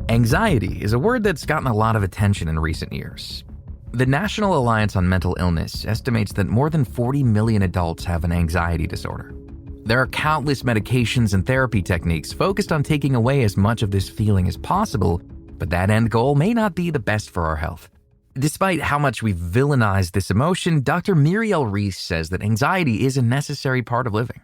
Anxiety is a word that's gotten a lot of attention in recent years. The National Alliance on Mental Illness estimates that more than 40 million adults have an anxiety disorder. There are countless medications and therapy techniques focused on taking away as much of this feeling as possible, but that end goal may not be the best for our health. Despite how much we've villainized this emotion, Dr. Muriel Reese says that anxiety is a necessary part of living.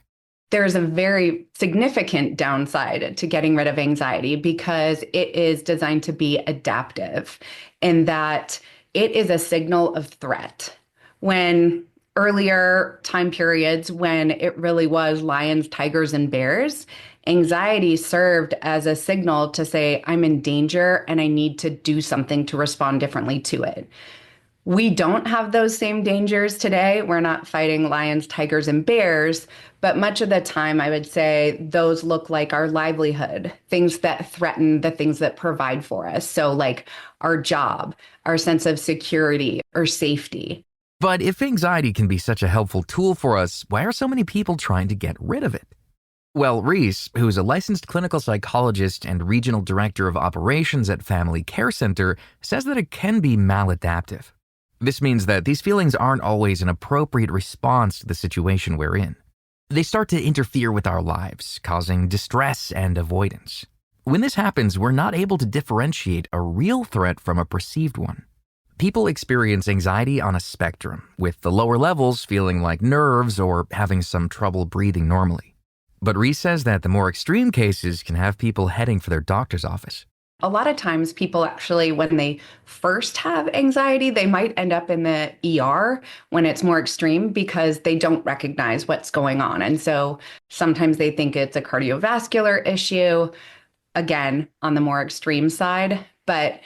There's a very significant downside to getting rid of anxiety because it is designed to be adaptive in that it is a signal of threat. When earlier time periods when it really was lions, tigers, and bears, anxiety served as a signal to say, I'm in danger and I need to do something to respond differently to it. We don't have those same dangers today. We're not fighting lions, tigers, and bears, but much of the time I would say those look like our livelihood, things that threaten the things that provide for us. So like our job, our sense of security or safety. But if anxiety can be such a helpful tool for us, why are so many people trying to get rid of it? Well, Reese, who is a licensed clinical psychologist and regional director of operations at Family Care Center, says that it can be maladaptive. This means that these feelings aren't always an appropriate response to the situation we're in. They start to interfere with our lives, causing distress and avoidance. When this happens, we're not able to differentiate a real threat from a perceived one. People experience anxiety on a spectrum, with the lower levels feeling like nerves or having some trouble breathing normally. But Reese says that the more extreme cases can have people heading for their doctor's office. A lot of times people actually, when they first have anxiety, they might end up in the ER when it's more extreme because they don't recognize what's going on. And so sometimes they think it's a cardiovascular issue, again, on the more extreme side. But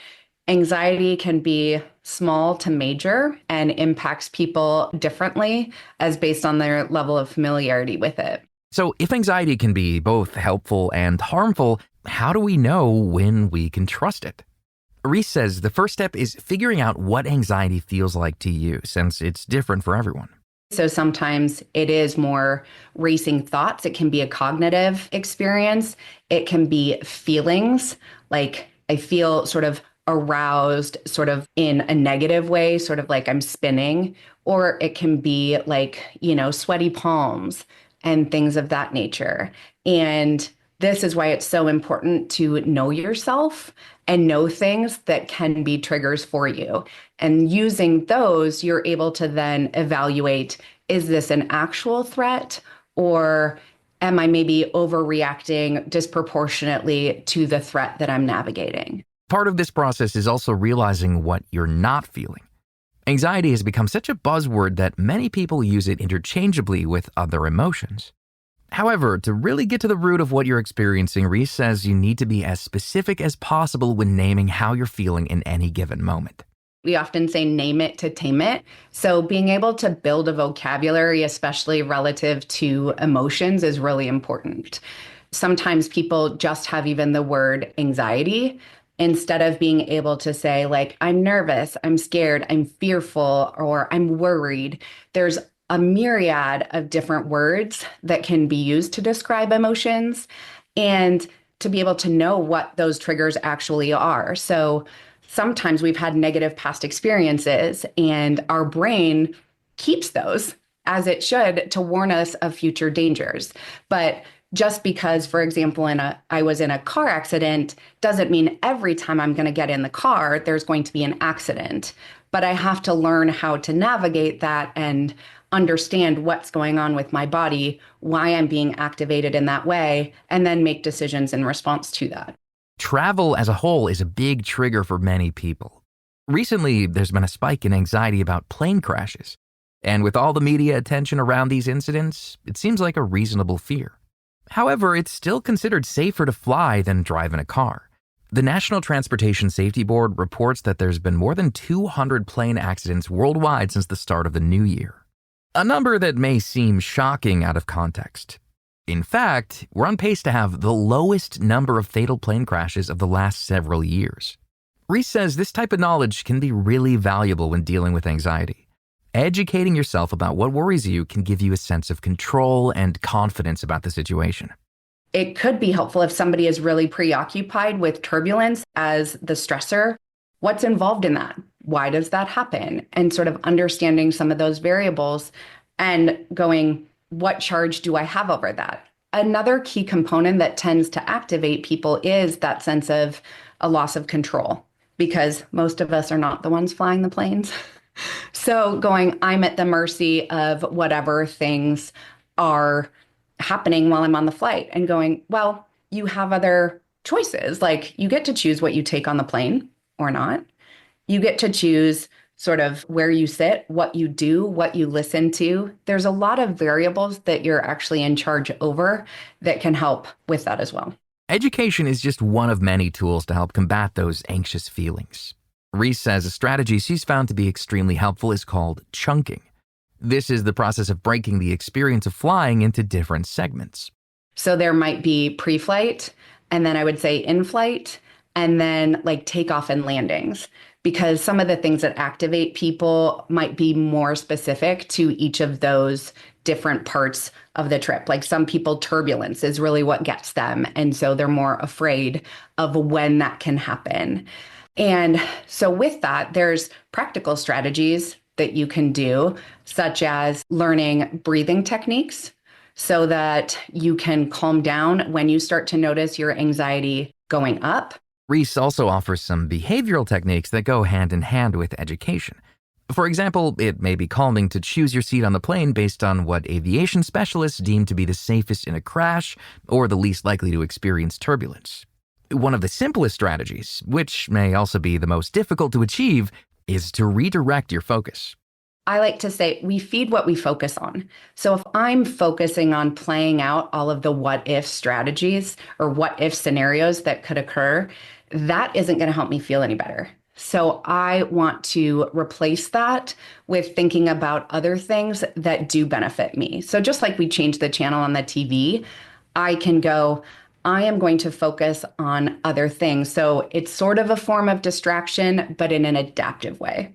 anxiety can be small to major and impacts people differently as based on their level of familiarity with it. So if anxiety can be both helpful and harmful, how do we know when we can trust it? Reese says the first step is figuring out what anxiety feels like to you, since it's different for everyone. So sometimes it is more racing thoughts. It can be a cognitive experience. It can be feelings, like I feel sort of aroused, sort of in a negative way, sort of like I'm spinning, or it can be like, sweaty palms and things of that nature. And this is why it's so important to know yourself and know things that can be triggers for you. And using those, you're able to then evaluate, is this an actual threat or am I maybe overreacting disproportionately to the threat that I'm navigating? Part of this process is also realizing what you're not feeling. Anxiety has become such a buzzword that many people use it interchangeably with other emotions. However, to really get to the root of what you're experiencing, Reese says you need to be as specific as possible when naming how you're feeling in any given moment. We often say name it to tame it. So being able to build a vocabulary, especially relative to emotions, is really important. Sometimes people just have even the word anxiety instead of being able to say like, I'm nervous, I'm scared, I'm fearful, or I'm worried. There's a myriad of different words that can be used to describe emotions and to be able to know what those triggers actually are. So sometimes we've had negative past experiences and our brain keeps those as it should to warn us of future dangers. But just because, for example, I was in a car accident doesn't mean every time I'm going to get in the car, there's going to be an accident. But I have to learn how to navigate that and understand what's going on with my body, why I'm being activated in that way, and then make decisions in response to that. Travel as a whole is a big trigger for many people. Recently, there's been a spike in anxiety about plane crashes. And with all the media attention around these incidents, it seems like a reasonable fear. However, it's still considered safer to fly than drive in a car. The National Transportation Safety Board reports that there's been more than 200 plane accidents worldwide since the start of the new year. A number that may seem shocking out of context. In fact, we're on pace to have the lowest number of fatal plane crashes of the last several years. Reese says this type of knowledge can be really valuable when dealing with anxiety. Educating yourself about what worries you can give you a sense of control and confidence about the situation. It could be helpful if somebody is really preoccupied with turbulence as the stressor. What's involved in that? Why does that happen? And sort of understanding some of those variables and going, what charge do I have over that? Another key component that tends to activate people is that sense of a loss of control, because most of us are not the ones flying the planes. So going, I'm at the mercy of whatever things are happening while I'm on the flight, and going, well, you have other choices. Like you get to choose what you take on the plane or not. You get to choose sort of where you sit, what you do, what you listen to. There's a lot of variables that you're actually in charge over that can help with that as well. Education is just one of many tools to help combat those anxious feelings. Reese says a strategy she's found to be extremely helpful is called chunking. This is the process of breaking the experience of flying into different segments. So there might be pre-flight, and then I would say in-flight, and then like takeoff and landings, because some of the things that activate people might be more specific to each of those different parts of the trip. Like some people, turbulence is really what gets them. And so they're more afraid of when that can happen. And so with that, there's practical strategies that you can do, such as learning breathing techniques so that you can calm down when you start to notice your anxiety going up. Reese also offers some behavioral techniques that go hand in hand with education. For example, it may be calming to choose your seat on the plane based on what aviation specialists deem to be the safest in a crash or the least likely to experience turbulence. One of the simplest strategies, which may also be the most difficult to achieve, is to redirect your focus. I like to say we feed what we focus on. So if I'm focusing on playing out all of the what if strategies or what if scenarios that could occur, that isn't going to help me feel any better. So I want to replace that with thinking about other things that do benefit me. So just like we change the channel on the TV, I can go, I am going to focus on other things. So it's sort of a form of distraction, but in an adaptive way.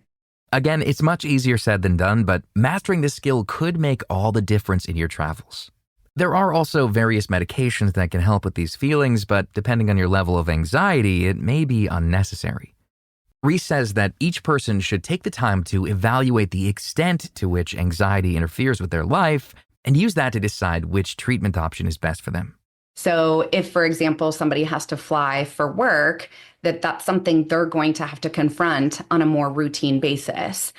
Again, it's much easier said than done, but mastering this skill could make all the difference in your travels. There are also various medications that can help with these feelings, but depending on your level of anxiety, it may be unnecessary. Reese says that each person should take the time to evaluate the extent to which anxiety interferes with their life and use that to decide which treatment option is best for them. So if, for example, somebody has to fly for work, that's something they're going to have to confront on a more routine basis.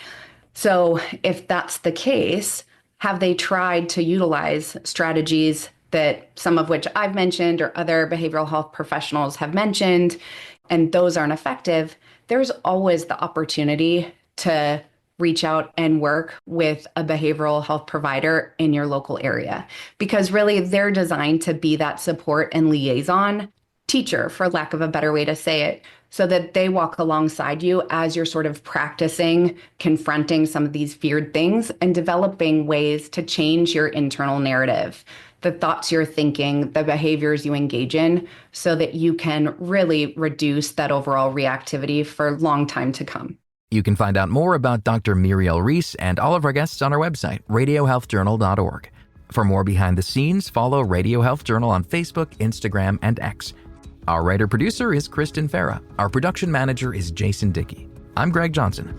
So if that's the case, have they tried to utilize strategies that some of which I've mentioned or other behavioral health professionals have mentioned, and those aren't effective? There's always the opportunity to reach out and work with a behavioral health provider in your local area, because really they're designed to be that support and liaison teacher, for lack of a better way to say it, so that they walk alongside you as you're sort of practicing confronting some of these feared things and developing ways to change your internal narrative, the thoughts you're thinking, the behaviors you engage in, so that you can really reduce that overall reactivity for a long time to come. You can find out more about Dr. Muriel Reese and all of our guests on our website, radiohealthjournal.org. For more behind the scenes, follow Radio Health Journal on Facebook, Instagram, and X. Our writer-producer is Kristen Farah. Our production manager is Jason Dickey. I'm Greg Johnson.